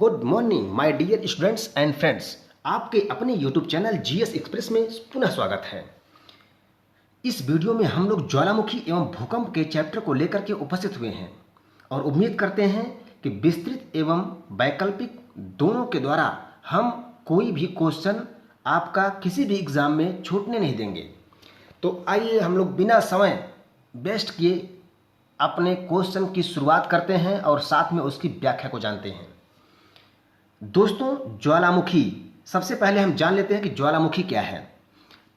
Good morning my dear students and friends. आपके अपने YouTube channel GS express में पुनः स्वागत है। इस वीडियो में हम लोग ज्वालामुखी एवं भूकंप के चैप्टर को लेकर के उपस्थित हुए हैं और उम्मीद करते हैं कि विस्तृत एवं वैकल्पिक दोनों के द्वारा हम कोई भी क्वेश्चन आपका किसी भी एग्जाम में छूटने नहीं देंगे। तो आइए हम लोग बिना समय वेस्ट किए अपने क्वेश्चन की शुरुआत करते हैं और साथ में उसकी व्याख्या को जानते हैं। दोस्तों, ज्वालामुखी, सबसे पहले हम जान लेते हैं कि ज्वालामुखी क्या है।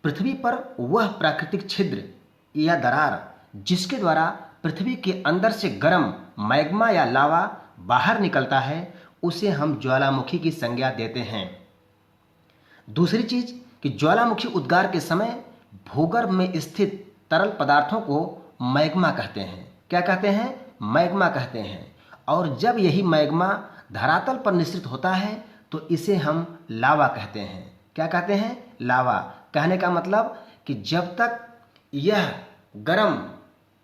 पृथ्वी पर वह प्राकृतिक छिद्र या दरार जिसके द्वारा पृथ्वी के अंदर से गर्म मैग्मा या लावा बाहर निकलता है उसे हम ज्वालामुखी की संज्ञा देते हैं। दूसरी चीज कि ज्वालामुखी उद्गार के समय भूगर्भ में स्थित तरल पदार्थों को मैग्मा कहते हैं। क्या कहते हैं? मैग्मा कहते हैं। और जब यही मैग्मा धरातल पर निःसृत होता है तो इसे हम लावा कहते हैं। क्या कहते हैं? लावा। कहने का मतलब कि जब तक यह गर्म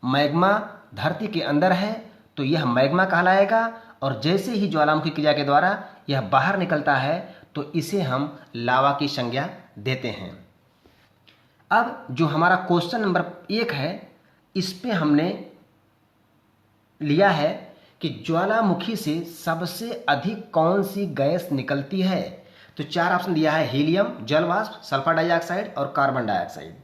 मैग्मा धरती के अंदर है तो यह मैग्मा कहलाएगा, और जैसे ही ज्वालामुखी क्रिया के द्वारा यह बाहर निकलता है तो इसे हम लावा की संज्ञा देते हैं। अब जो हमारा क्वेश्चन नंबर 1 है, इस पे हमने लिया है कि ज्वालामुखी से सबसे अधिक कौन सी गैस निकलती है। तो 4 ऑप्शन दिया है: हीलियम, जल वाष्प, सल्फर डाइऑक्साइड और कार्बन डाइऑक्साइड।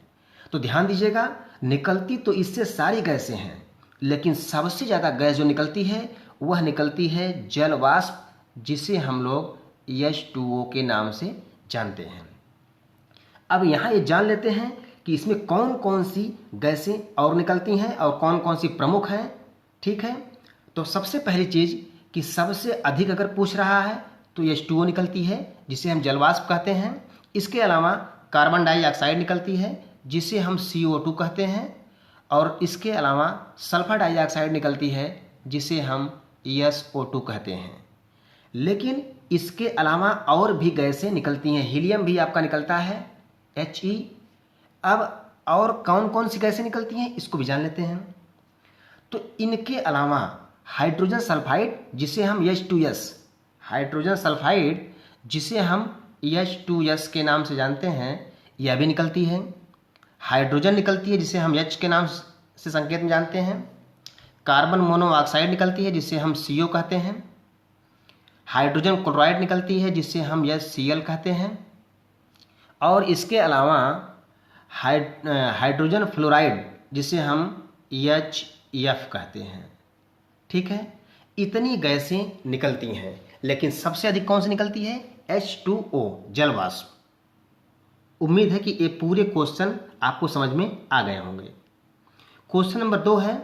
तो ध्यान दीजिएगा, निकलती तो इससे सारी गैसें हैं, लेकिन सबसे ज़्यादा गैस जो निकलती है वह निकलती है जल वाष्प, जिसे हम लोग H2O के नाम से जानते हैं। अब यहाँ ये जान लेते हैं कि इसमें कौन कौन सी गैसें और निकलती हैं और कौन कौन सी प्रमुख हैं। ठीक है, तो सबसे पहली चीज़ कि सबसे अधिक अगर पूछ रहा है तो H2O निकलती है, जिसे हम जलवाष्प कहते हैं। इसके अलावा कार्बन डाइऑक्साइड निकलती है, जिसे हम CO2 कहते हैं। और इसके अलावा सल्फर डाइऑक्साइड निकलती है, जिसे हम SO2 कहते हैं। लेकिन इसके अलावा और भी गैसें निकलती हैं। हीलियम भी आपका निकलता है, He। अब और कौन कौन सी गैसें निकलती हैं इसको भी जान लेते हैं। तो इनके अलावा हाइड्रोजन सल्फाइड, जिसे हम H2S, हाइड्रोजन सल्फाइड जिसे हम H2S के नाम से जानते हैं, यह भी निकलती है। हाइड्रोजन निकलती है, जिसे हम H के नाम से संकेत में जानते हैं। कार्बन मोनोऑक्साइड निकलती है, जिसे हम CO कहते हैं। हाइड्रोजन क्लोराइड निकलती है, जिसे हम HCl कहते हैं। और इसके अलावा हाइड्रोजन फ्लोराइड, जिसे हम HF कहते हैं। ठीक है, इतनी गैसें निकलती हैं, लेकिन सबसे अधिक कौन सी निकलती है? H2O, जल वाष्प। उम्मीद है कि ये पूरे क्वेश्चन आपको समझ में आ गए होंगे। क्वेश्चन नंबर 2 है,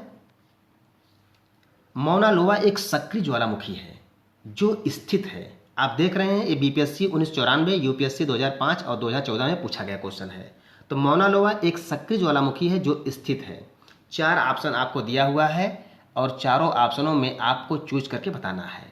मौना लोवा एक सक्रिय ज्वालामुखी है जो स्थित है। आप देख रहे हैं, ये BPSC 1994, UPSC 2005 और 2014 में पूछा गया क्वेश्चन है। तो मौना लोवा एक सक्रिय ज्वालामुखी है जो स्थित है। 4 ऑप्शन आपको दिया हुआ है और चारों ऑप्शनों में आपको चूज करके बताना है।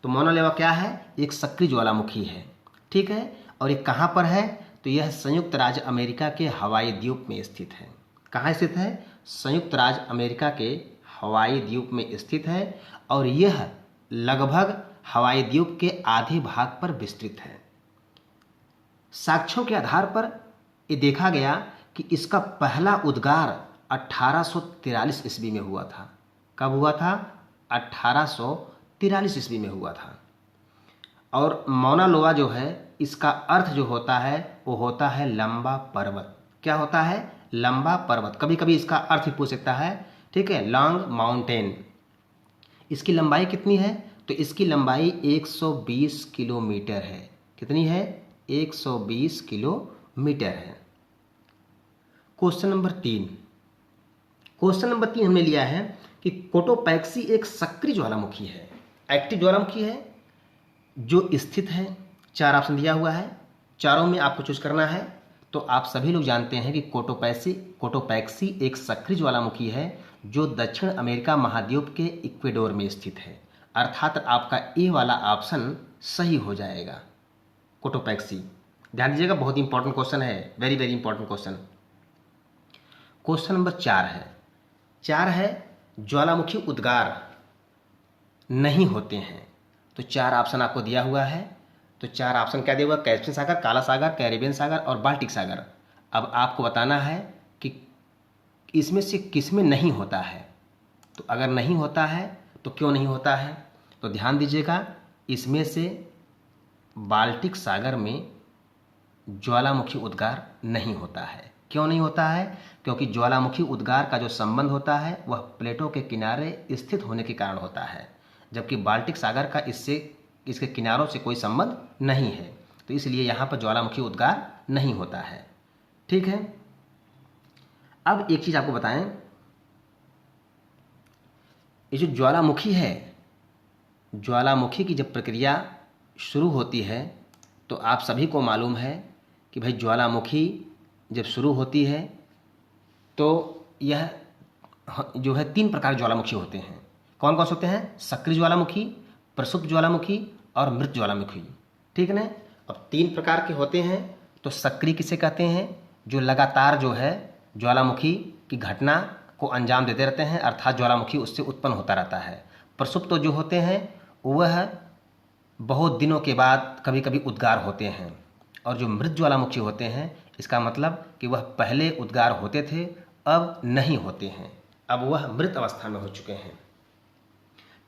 तो मौना लोवा क्या है? एक सक्रिय ज्वालामुखी है। ठीक है, और ये कहाँ पर है? तो यह संयुक्त राज्य अमेरिका के हवाई द्वीप में स्थित है। कहाँ स्थित है? संयुक्त राज्य अमेरिका के हवाई द्वीप में स्थित है, और यह लगभग हवाई द्वीप के आधे भाग पर विस्तृत है। साक्ष्यों के आधार पर ये देखा गया कि इसका पहला उद्गार 1843 ईस्वी में हुआ था। कब हुआ था? 1843 ईस्वी में हुआ था। और मौना लोवा जो है, इसका अर्थ जो होता है वो होता है लंबा पर्वत। क्या होता है? लंबा पर्वत। कभी कभी इसका अर्थ भी पूछ सकता है। ठीक है, लॉन्ग माउंटेन। इसकी लंबाई कितनी है? तो इसकी लंबाई 120 किलोमीटर है। कितनी है? 120 किलोमीटर है। Question number 3। क्वेश्चन नंबर 3 हमने लिया है कि कोटोपैक्सी एक सक्रिय ज्वालामुखी है, एक्टिव ज्वालामुखी है जो स्थित है। 4 ऑप्शन दिया हुआ है, चारों में आपको चूज करना है। तो आप सभी लोग जानते हैं कि कोटोपैक्सी एक सक्रिय ज्वालामुखी है जो दक्षिण अमेरिका महाद्वीप के इक्वेडोर में स्थित है। अर्थात आपका ए वाला ऑप्शन सही हो जाएगा, कोटोपैक्सी। ध्यान दीजिएगा, बहुत इंपॉर्टेंट क्वेश्चन है, very very important question. Question number 4 है ज्वालामुखी उद्गार नहीं होते हैं तो 4 ऑप्शन आपको दिया हुआ है। तो 4 ऑप्शन क्या दिया हुआ? कैस्पियन सागर, काला सागर, कैरिबियन सागर और बाल्टिक सागर। अब आपको बताना है कि इसमें से किस में नहीं होता है। तो अगर नहीं होता है तो क्यों नहीं होता है? तो ध्यान दीजिएगा, इसमें से बाल्टिक सागर में ज्वालामुखी उद्गार नहीं होता है। क्यों नहीं होता है? क्योंकि ज्वालामुखी उद्गार का जो संबंध होता है वह प्लेटों के किनारे स्थित होने के कारण होता है, जबकि बाल्टिक सागर का इसके किनारों से कोई संबंध नहीं है। तो इसलिए यहाँ पर ज्वालामुखी उद्गार नहीं होता है। ठीक है। अब एक चीज़ आपको बताएं, ये जो ज्वालामुखी है, ज्वालामुखी की जब प्रक्रिया शुरू होती है तो आप सभी को मालूम है कि भाई ज्वालामुखी जब शुरू होती है तो यह जो है 3 प्रकार ज्वालामुखी होते हैं। कौन कौन से होते हैं? सक्रिय ज्वालामुखी, प्रसुप्त ज्वालामुखी और मृत ज्वालामुखी। ठीक है ना। अब 3 प्रकार के होते हैं। तो सक्रिय किसे कहते हैं? जो लगातार जो है ज्वालामुखी की घटना को अंजाम देते रहते हैं, अर्थात ज्वालामुखी उससे उत्पन्न होता रहता है। प्रसुप्त जो होते हैं वह बहुत दिनों के बाद कभी कभी उद्गार होते हैं। और जो मृत ज्वालामुखी होते हैं, इसका मतलब कि वह पहले उद्गार होते थे, अब नहीं होते हैं, अब वह मृत अवस्था में हो चुके हैं।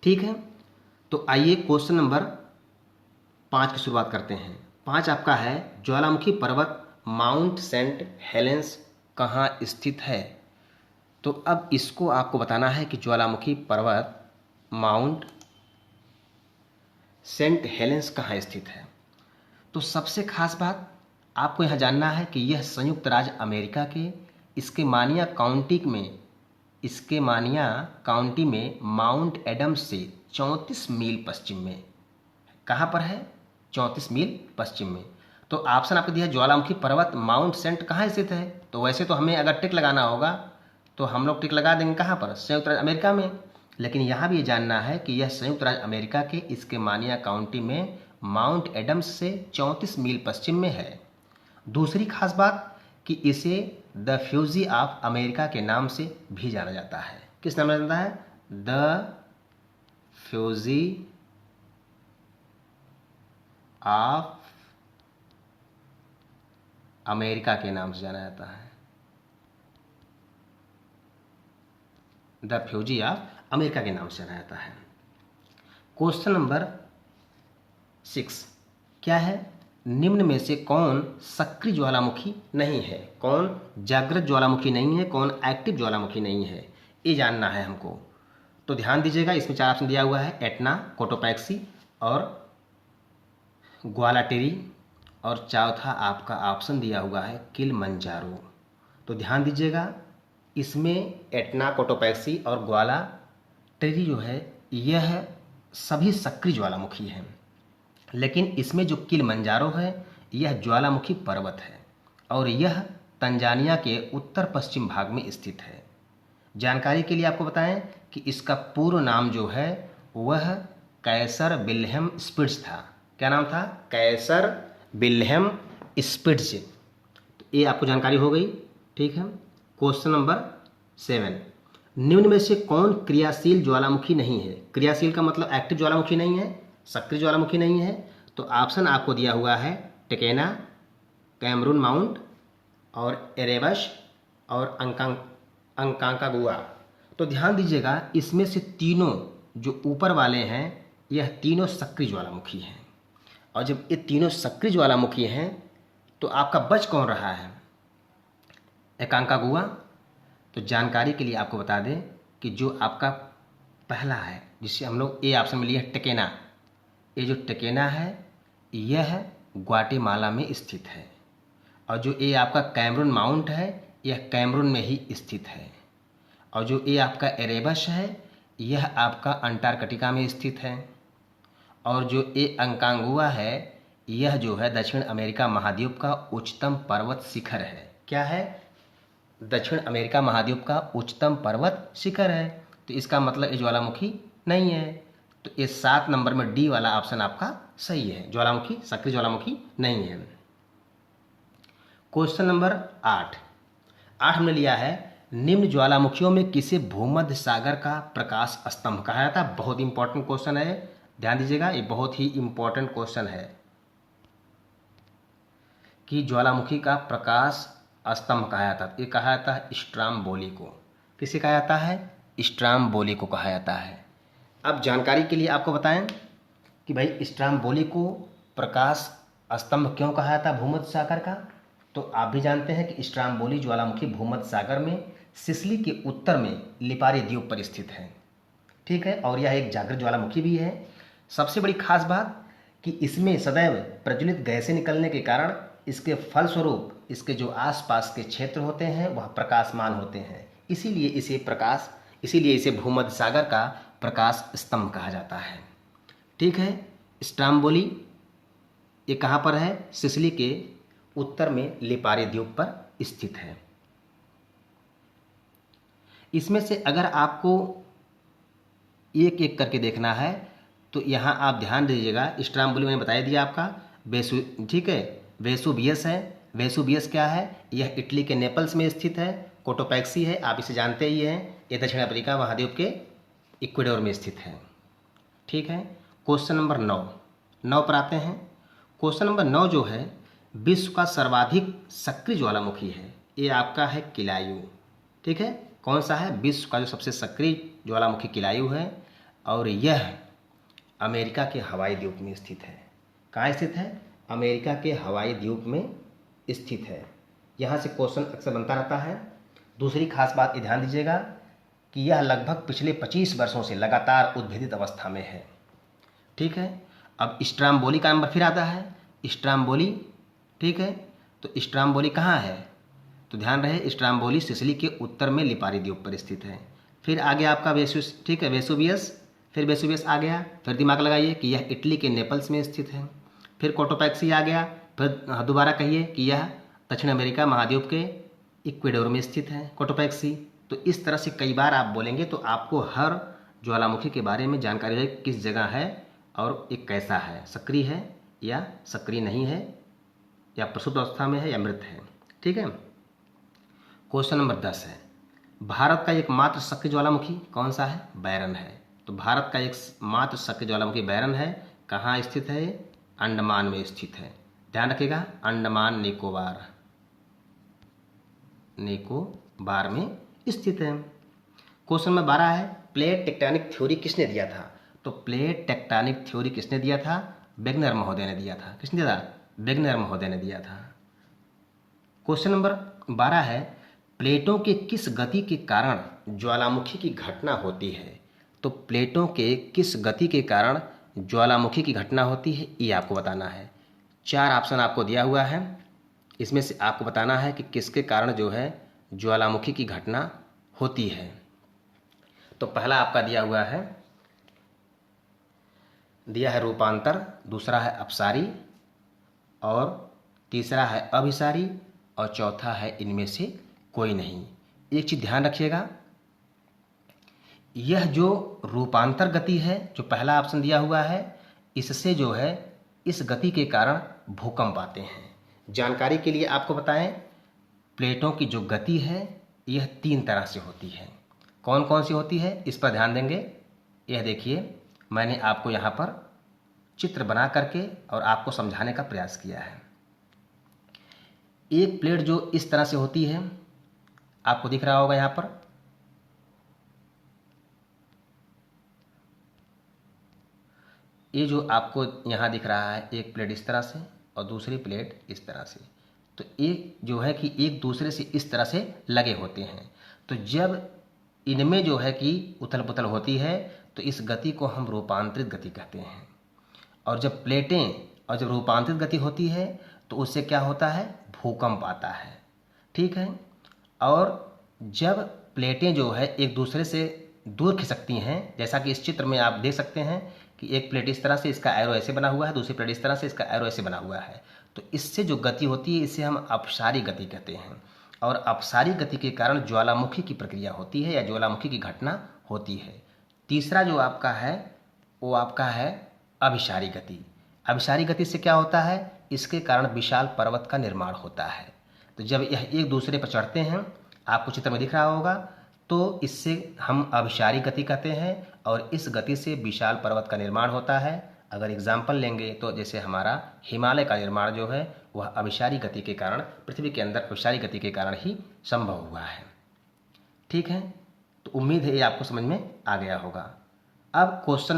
ठीक है। तो आइए क्वेश्चन नंबर 5 की शुरुआत करते हैं। 5 आपका है, ज्वालामुखी पर्वत माउंट सेंट हेलेंस कहाँ स्थित है? तो अब इसको आपको बताना है कि ज्वालामुखी पर्वत माउंट सेंट हेलेंस कहाँ स्थित है। तो सबसे खास बात आपको यहाँ जानना है कि यह संयुक्त राज्य अमेरिका के स्केमानिया काउंटी में माउंट एडम्स से 34 मील पश्चिम में, कहाँ पर है? 34 मील पश्चिम में। तो ऑप्शन आपको दिया है ज्वालामुखी पर्वत माउंट सेंट कहाँ स्थित है। तो वैसे तो हमें अगर टिक लगाना होगा तो हम लोग टिक लगा देंगे कहाँ पर? संयुक्त राज्य अमेरिका में। लेकिन यहाँ भी ये जानना है कि यह संयुक्त राज्य अमेरिका के स्केमानिया काउंटी में माउंट एडम्स से 34 मील पश्चिम में है। दूसरी खास बात कि इसे द फ्यूजी ऑफ अमेरिका के नाम से भी जाना जाता है। किस नाम से जाना जाता है? द फ्यूजी ऑफ अमेरिका के नाम से जाना जाता है। द फ्यूजी ऑफ अमेरिका के नाम से जाना जाता है। क्वेश्चन नंबर 6 क्या है? निम्न में से कौन सक्रिय ज्वालामुखी नहीं है? कौन जागृत ज्वालामुखी नहीं है? कौन एक्टिव ज्वालामुखी नहीं है? ये जानना है हमको। तो ध्यान दीजिएगा, इसमें 4 ऑप्शन दिया हुआ है, एटना, कोटोपैक्सी और ग्वालाटेरी, और चौथा आपका ऑप्शन दिया हुआ है किलिमंजारो। तो ध्यान दीजिएगा, इसमें एटना, कोटोपैक्सी और ग्वालाटेरी जो है यह सभी सक्रिय ज्वालामुखी हैं, लेकिन इसमें जो किलिमंजारो है यह ज्वालामुखी पर्वत है और यह तंजानिया के उत्तर पश्चिम भाग में स्थित है। जानकारी के लिए आपको बताएं कि इसका पूर्ण नाम जो है वह कैसर विल्हेम स्पिट्ज था। क्या नाम था? कैसर विल्हेम स्पिट्ज। तो ये आपको जानकारी हो गई। ठीक है। क्वेश्चन नंबर 7, निम्न में से कौन क्रियाशील ज्वालामुखी नहीं है? क्रियाशील का मतलब एक्टिव ज्वालामुखी नहीं है, सक्रिय ज्वालामुखी नहीं है। तो ऑप्शन आपको दिया हुआ है टेकेना, कैमरून माउंट और एरेबस और अंकांकागुआ। तो ध्यान दीजिएगा, इसमें से तीनों जो ऊपर वाले हैं यह तीनों सक्रिय ज्वालामुखी हैं, और जब ये तीनों सक्रिय ज्वालामुखी हैं तो आपका बच कौन रहा है? अंकांकागुआ। तो जानकारी के लिए आपको बता दें कि जो आपका पहला है जिससे हम लोग ए ऑप्शन में लिए टेकेना, ये जो टेकेना है यह ग्वाटेमाला में स्थित है, और जो ये आपका कैमरून माउंट है यह कैमरून में ही स्थित है, और जो ये आपका एरेबस है यह आपका अंटार्कटिका में स्थित है, और जो ये अंकांगुआ है यह जो है दक्षिण अमेरिका महाद्वीप का उच्चतम पर्वत शिखर है। क्या है? दक्षिण अमेरिका महाद्वीप का उच्चतम पर्वत शिखर है। तो इसका मतलब ये ज्वालामुखी नहीं है। तो ये 7 नंबर में डी वाला ऑप्शन आपका सही है, ज्वालामुखी, सक्रिय ज्वालामुखी नहीं है। क्वेश्चन नंबर 8 हमने लिया है, निम्न ज्वालामुखियों में किसे भूमध्य सागर का प्रकाश स्तंभ कहा जाता है? बहुत इंपॉर्टेंट क्वेश्चन है, ध्यान दीजिएगा, ये बहुत ही इम्पोर्टेंट क्वेश्चन है कि ज्वालामुखी का प्रकाश स्तंभ कहा जाता है। ये कहा जाता है स्ट्राम्बोली को। किसे कहा जाता है? स्ट्राम्बोली को कहा जाता है। अब जानकारी के लिए आपको बताएं कि भाई स्ट्राम्बोली को प्रकाश स्तंभ क्यों कहा जाता है भूमध्य सागर का। तो आप भी जानते हैं कि स्ट्राम्बोली ज्वालामुखी भूमध्य सागर में सिसिली के उत्तर में लिपारी द्वीप पर स्थित है। ठीक है, और यह एक जागृत ज्वालामुखी भी है। सबसे बड़ी खास बात कि इसमें सदैव प्रज्वलित गैसें निकलने के कारण इसके फलस्वरूप इसके जो आसपास के क्षेत्र होते हैं वह प्रकाशमान होते हैं। इसीलिए इसे भूमध्य सागर का प्रकाश स्तंभ कहा जाता है। ठीक है, स्ट्राम्बोली ये कहाँ पर है? सिसिली के उत्तर में लिपारी द्वीप पर स्थित है। इसमें से अगर आपको एक एक करके देखना है तो यहाँ आप ध्यान दीजिएगा। स्ट्राम्बोली मैंने बता दिया आपका। ठीक है, वेसुवियस है। वेसुवियस क्या है? यह इटली के नेपल्स में स्थित है। कोटोपैक्सी है, आप इसे जानते ही हैं, ये दक्षिण अफ्रीका महाद्वीप के इक्वेडोर में स्थित है। ठीक है, क्वेश्चन नंबर 9 पर आते हैं। क्वेश्चन नंबर 9 जो है विश्व का सर्वाधिक सक्रिय ज्वालामुखी है। ये आपका है किलायु। ठीक है, कौन सा है? विश्व का जो सबसे सक्रिय ज्वालामुखी किलायु है, और यह अमेरिका के हवाई द्वीप में स्थित है। कहाँ स्थित है? अमेरिका के हवाई द्वीप में स्थित है। यहाँ से क्वेश्चन अक्सर बनता रहता है। दूसरी खास बात ये ध्यान दीजिएगा कि यह लगभग पिछले 25 वर्षों से लगातार उद्भिदित अवस्था में है। ठीक है, अब स्ट्राम्बोली का नंबर फिर आता है। स्ट्राम्बोली, ठीक है, तो स्ट्राम्बोली कहाँ है? तो ध्यान रहे, स्ट्राम्बोली सिसिली के उत्तर में लिपारी द्वीप पर स्थित है। फिर आगे आपका वेसुवियस। ठीक है, वेसुवियस, फिर वेसुवियस आ गया। फिर दिमाग लगाइए कि यह इटली के नेपल्स में स्थित है। फिर कोटोपैक्सी आ गया। फिर दोबारा कहिए कि यह दक्षिण अमेरिका महाद्वीप के इक्वेडोर में स्थित है कोटोपैक्सी। तो इस तरह से कई बार आप बोलेंगे तो आपको हर ज्वालामुखी के बारे में जानकारी है, किस जगह है और ये कैसा है, सक्रिय है या सक्रिय नहीं है, या प्रसुप्त अवस्था में है या मृत है। ठीक है, क्वेश्चन नंबर 10 है भारत का एकमात्र सक्रिय ज्वालामुखी कौन सा है? बैरन है। तो भारत का एक मात्र सक्रिय ज्वालामुखी बैरन है। कहाँ स्थित है? अंडमान में स्थित है। ध्यान रखिएगा, अंडमान निकोबार में स्थित है। क्वेश्चन नंबर 12 है प्लेट टेक्टोनिक थ्योरी किसने दिया था? तो प्लेट टेक्टोनिक थ्योरी किसने दिया था? वेगनर महोदय ने दिया था। किसने दिया था? वेगनर महोदय ने दिया था। क्वेश्चन नंबर 12 है प्लेटों के किस गति के कारण ज्वालामुखी की घटना होती है? तो प्लेटों के किस गति के कारण ज्वालामुखी की घटना होती है, ये आपको बताना है। 4 ऑप्शन आपको दिया हुआ है, इसमें से आपको बताना है कि किसके कारण जो है ज्वालामुखी की घटना होती है। तो पहला आपका दिया हुआ है, रूपांतर, दूसरा है अपसारी, और तीसरा है अभिसारी, और चौथा है इनमें से कोई नहीं। एक चीज़ ध्यान रखिएगा, यह जो रूपांतर गति है जो पहला ऑप्शन दिया हुआ है, इससे जो है इस गति के कारण भूकंप आते हैं। जानकारी के लिए आपको बताएं, प्लेटों की जो गति है यह 3 तरह से होती है। कौन कौन सी होती है इस पर ध्यान देंगे। यह देखिए, मैंने आपको यहाँ पर चित्र बना करके और आपको समझाने का प्रयास किया है। एक प्लेट जो इस तरह से होती है, आपको दिख रहा होगा यहाँ पर, ये जो आपको यहाँ दिख रहा है, एक प्लेट इस तरह से और दूसरी प्लेट इस तरह से। तो एक जो है कि एक दूसरे से इस तरह से लगे होते हैं। तो जब इनमें जो है कि उथल पुथल होती है तो इस गति को हम रूपांतरित गति कहते हैं। और जब रूपांतरित गति होती है तो उससे क्या होता है? भूकंप आता है। ठीक है, और जब प्लेटें जो है एक दूसरे से दूर खिसकती हैं, जैसा कि इस चित्र में आप देख सकते हैं कि एक प्लेट इस तरह से, इसका एरो ऐसे बना हुआ है, दूसरी प्लेट इस तरह से, इसका एरो ऐसे बना हुआ है। तो इससे जो गति होती है इसे हम अपसारी गति कहते हैं। और अपसारी गति के कारण ज्वालामुखी की प्रक्रिया होती है या ज्वालामुखी की घटना होती है। तीसरा जो आपका है वो आपका है अभिसारी गति। अभिसारी गति से क्या होता है? इसके कारण विशाल पर्वत का निर्माण होता है। तो जब यह एक दूसरे पर चढ़ते हैं, आपको चित्र में दिख रहा होगा, तो इससे हम अभिसारी गति कहते हैं और इस गति से विशाल पर्वत का निर्माण होता है। अगर एग्जाम्पल लेंगे तो जैसे हमारा हिमालय का निर्माण जो है वह अभिसारी गति के कारण, पृथ्वी के अंदर अभिसारी गति के कारण ही संभव हुआ है। ठीक है, तो उम्मीद है ये आपको समझ में आ गया होगा। अब क्वेश्चन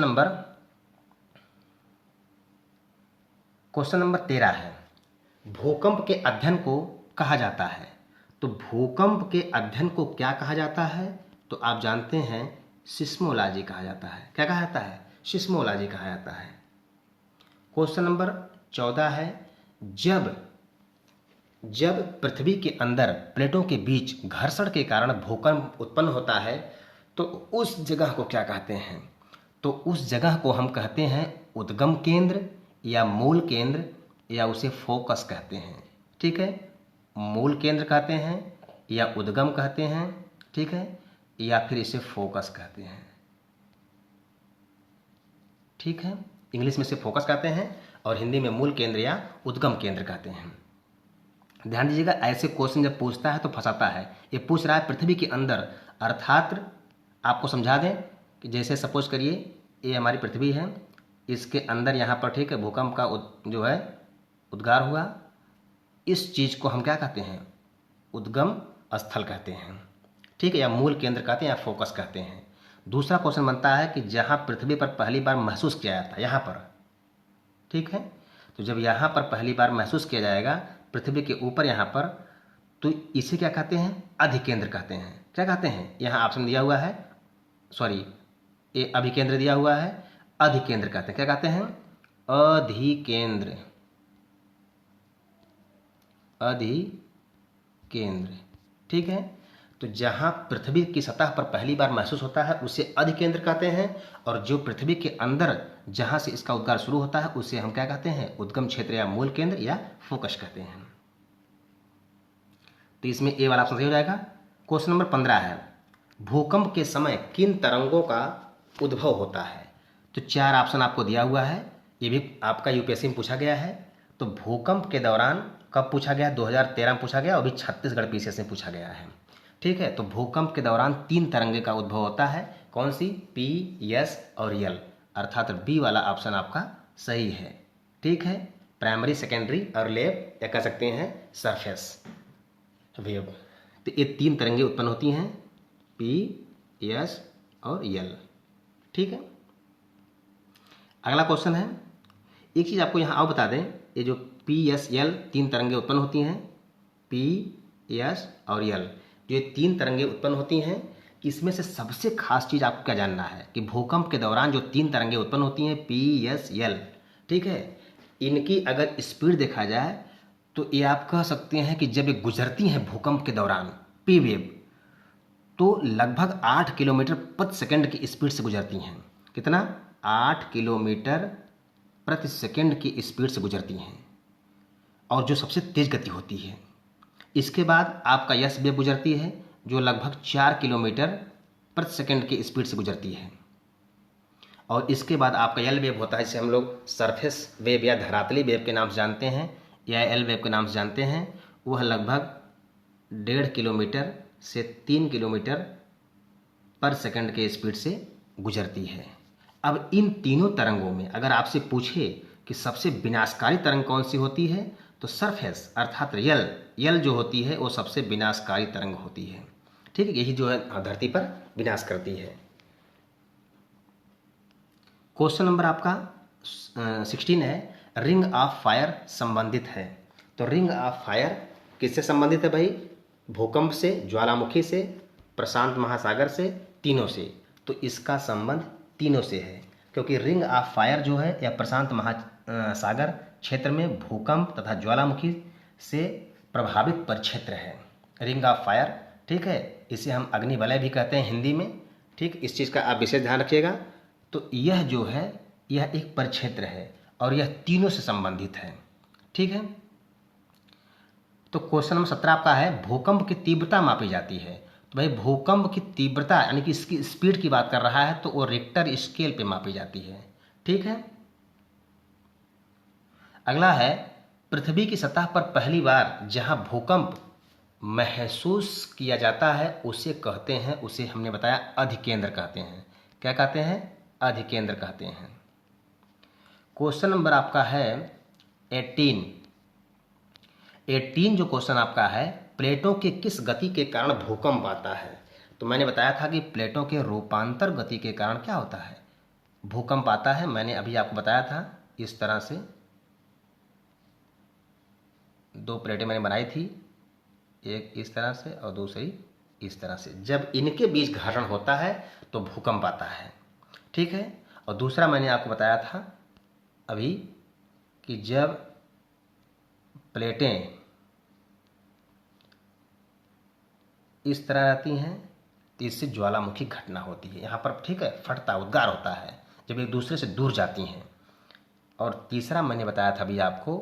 नंबर 13 है, भूकंप के अध्ययन को कहा जाता है। तो भूकंप के अध्ययन को क्या कहा जाता है? तो आप जानते हैं सिस्मोलॉजी कहा जाता है। क्या कहा जाता है? सिस्मोलॉजी कहा जाता है। क्वेश्चन नंबर 14 है, जब पृथ्वी के अंदर प्लेटों के बीच घर्षण के कारण भूकंप उत्पन्न होता है तो उस जगह को क्या कहते हैं? तो उस जगह को हम कहते हैं उद्गम केंद्र या मूल केंद्र या उसे फोकस कहते हैं। ठीक है, मूल केंद्र कहते हैं या उद्गम कहते हैं। ठीक है, या फिर इसे फोकस कहते हैं। ठीक है, इंग्लिश में से फोकस कहते हैं और हिंदी में मूल केंद्र या उद्गम केंद्र कहते हैं। ध्यान दीजिएगा, ऐसे क्वेश्चन जब पूछता है तो फंसाता है। ये पूछ रहा है पृथ्वी के अंदर, अर्थात आपको समझा दें कि जैसे सपोज करिए ये हमारी पृथ्वी है, इसके अंदर यहाँ पर ठीक है भूकंप का जो है उद्गार हुआ। इस चीज़ को हम क्या कहते हैं? उद्गम स्थल कहते हैं। ठीक है, या मूल केंद्र कहते हैं या फोकस कहते हैं। दूसरा क्वेश्चन बनता है कि जहाँ पृथ्वी पर पहली बार महसूस किया जाता है, यहाँ पर। ठीक है, तो जब यहाँ पर पहली बार महसूस किया जाएगा पृथ्वी के ऊपर यहाँ पर, तो इसे क्या कहते हैं? अधिकेंद्र कहते हैं। क्या कहते हैं? यहाँ ऑप्शन दिया हुआ है, सॉरी ये अभिकेंद्र दिया हुआ है, अधिकेंद्र कहते हैं। क्या कहते हैं? अधिकेंद्र, अधिकेंद्र। ठीक है, तो जहाँ पृथ्वी की सतह पर पहली बार महसूस होता है उसे अधिकेंद्र कहते हैं, और जो पृथ्वी के अंदर जहाँ से इसका उद्गार शुरू होता है उसे हम क्या कहते हैं? उद्गम क्षेत्र या मूल केंद्र या फोकस कहते हैं। तो इसमें ए वाला ऑप्शन सही हो जाएगा। क्वेश्चन नंबर 15 है, भूकंप के समय किन तरंगों का उद्भव होता है? तो 4 ऑप्शन आपको दिया हुआ है, ये भी आपका यूपीएससी में पूछा गया है। तो भूकंप के दौरान कब पूछा गया? 2013 में पूछा गया और अभी छत्तीसगढ़ पीसीएस में पूछा गया है। ठीक है, तो भूकंप के दौरान 3 तरंगे का उद्भव होता है। कौन सी? पी, एस और एल, अर्थात बी वाला ऑप्शन आपका सही है। ठीक है, प्राइमरी, सेकेंडरी और लेब, या कह सकते हैं सरफेस वेव। तो ये 3 तरंगे उत्पन्न होती हैं, पी, एस और एल। ठीक है, अगला क्वेश्चन है, एक चीज़ आपको यहाँ आओ बता दें, ये जो पी, एस, एल 3 तरंगे उत्पन्न होती हैं, पी, एस और एल, जो ये 3 तरंगे उत्पन्न होती हैं, इसमें से सबसे खास चीज़ आपको क्या जानना है कि भूकंप के दौरान जो 3 तरंगे उत्पन्न होती हैं, पी, एस, एल, ठीक है, इनकी अगर स्पीड देखा जाए तो ये आप कह सकते हैं कि जब ये गुजरती हैं भूकंप के दौरान, पी वेव, तो लगभग 8 किलोमीटर प्रति सेकंड की स्पीड से गुजरती हैं। कितना? 8 किलोमीटर प्रति सेकंड की स्पीड से गुजरती हैं, और जो सबसे तेज गति होती है। इसके बाद आपका यस वेव गुजरती है जो लगभग 4 किलोमीटर प्रति सेकंड की स्पीड से गुजरती है, और इसके बाद आपका एल वेव होता है, जिसे हम लोग सरफेस वेव या धरातली वेव के नाम से जानते हैं या एल वेव के नाम से जानते हैं। वह लगभग 1.5 किलोमीटर से 3 किलोमीटर पर सेकंड के स्पीड से गुजरती है। अब इन तीनों तरंगों में अगर आपसे पूछे कि सबसे विनाशकारी तरंग कौन सी होती है, तो सरफेस अर्थात यल जो होती है वो सबसे विनाशकारी तरंग होती है। ठीक है, यही जो है धरती पर विनाश करती है। क्वेश्चन नंबर आपका 16 है, रिंग ऑफ फायर संबंधित है। तो रिंग ऑफ फायर किससे संबंधित है भाई? भूकंप से, ज्वालामुखी से, प्रशांत महासागर से, तीनों से। तो इसका संबंध तीनों से है, क्योंकि रिंग ऑफ फायर जो है या प्रशांत महासागर क्षेत्र में भूकंप तथा ज्वालामुखी से प्रभावित परिक्षेत्र है रिंग ऑफ फायर। ठीक है, इसे हम अग्निवलय भी कहते हैं हिंदी में। ठीक, इस चीज़ का आप विशेष ध्यान रखिएगा। तो यह जो है यह एक परिक्षेत्र है और यह तीनों से संबंधित है। ठीक है, तो क्वेश्चन नंबर 17 आपका है, भूकंप की तीव्रता मापी जाती है। तो भाई भूकंप की तीव्रता यानी कि इसकी स्पीड की बात कर रहा है, तो वो रिक्टर स्केल पे मापी जाती है। ठीक है, अगला है, पृथ्वी की सतह पर पहली बार जहां भूकंप महसूस किया जाता है उसे कहते हैं, उसे हमने बताया अधिकेंद्र कहते हैं। क्या कहते हैं? अधिकेंद्र कहते हैं। क्वेश्चन नंबर आपका है 18 जो क्वेश्चन आपका है, प्लेटों के किस गति के कारण भूकंप आता है? तो मैंने बताया था कि प्लेटों के रूपांतर गति के कारण क्या होता है? भूकंप आता है। मैंने अभी आपको बताया था इस तरह से दो प्लेटें मैंने बनाई थी, एक इस तरह से और दूसरी इस तरह से। जब इनके बीच घर्षण होता है तो भूकंप आता है, ठीक है। और दूसरा मैंने आपको बताया था अभी कि जब प्लेटें इस तरह रहती हैं तो इससे ज्वालामुखी घटना होती है, यहाँ पर, ठीक है, फटता उद्गार होता है जब एक दूसरे से दूर जाती हैं। और तीसरा मैंने बताया था अभी आपको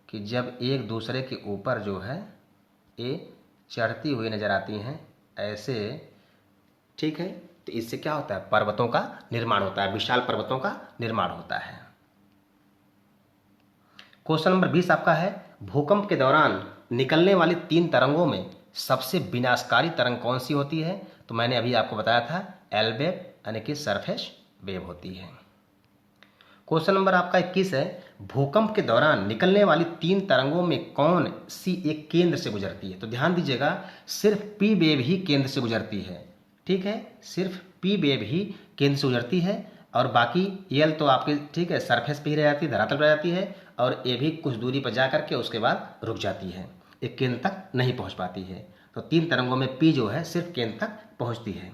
कि जब एक दूसरे के ऊपर जो है ये चढ़ती हुई नजर आती हैं ऐसे, ठीक है, तो इससे क्या होता है? पर्वतों का निर्माण होता है, विशाल पर्वतों का निर्माण होता है। क्वेश्चन नंबर 20 आपका है, भूकंप के दौरान निकलने वाली 3 तरंगों में सबसे विनाशकारी तरंग कौन सी होती है? तो मैंने अभी आपको बताया था एल वेव यानी कि सरफेस वेव होती है। क्वेश्चन नंबर आपका 21 है, भूकंप के दौरान निकलने वाली 3 तरंगों में कौन सी एक केंद्र से गुजरती है? तो ध्यान दीजिएगा, सिर्फ पी वेव ही केंद्र से गुजरती है, ठीक है, सिर्फ पी वेव ही केंद्र से गुजरती है और बाकी एल तो आपके, ठीक है, सरफेस पे ही रह जाती है, धरातल पर रह जाती है, और ए भी कुछ दूरी पर जा करके उसके बाद रुक जाती है, एक केंद्र तक नहीं पहुंच पाती है। तो 3 तरंगों में पी जो है सिर्फ केंद्र तक पहुंचती है।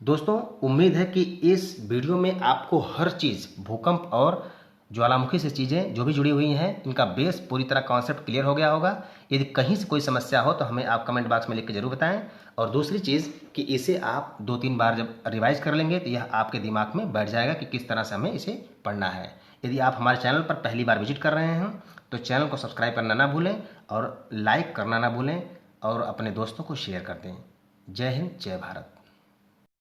दोस्तों, उम्मीद है कि इस वीडियो में आपको हर चीज़, भूकंप और ज्वालामुखी से चीज़ें जो भी जुड़ी हुई हैं, इनका बेस पूरी तरह कॉन्सेप्ट क्लियर हो गया होगा। यदि कहीं से कोई समस्या हो तो हमें आप कमेंट बॉक्स में लिख के जरूर बताएं। और दूसरी चीज़ कि इसे आप 2-3 बार जब रिवाइज कर लेंगे तो यह आपके दिमाग में बैठ जाएगा कि किस तरह से हमें इसे पढ़ना है। यदि आप हमारे चैनल पर पहली बार विजिट कर रहे हैं तो चैनल को सब्सक्राइब करना ना भूलें और लाइक करना ना भूलें और अपने दोस्तों को शेयर कर दें। जय हिंद, जय भारत।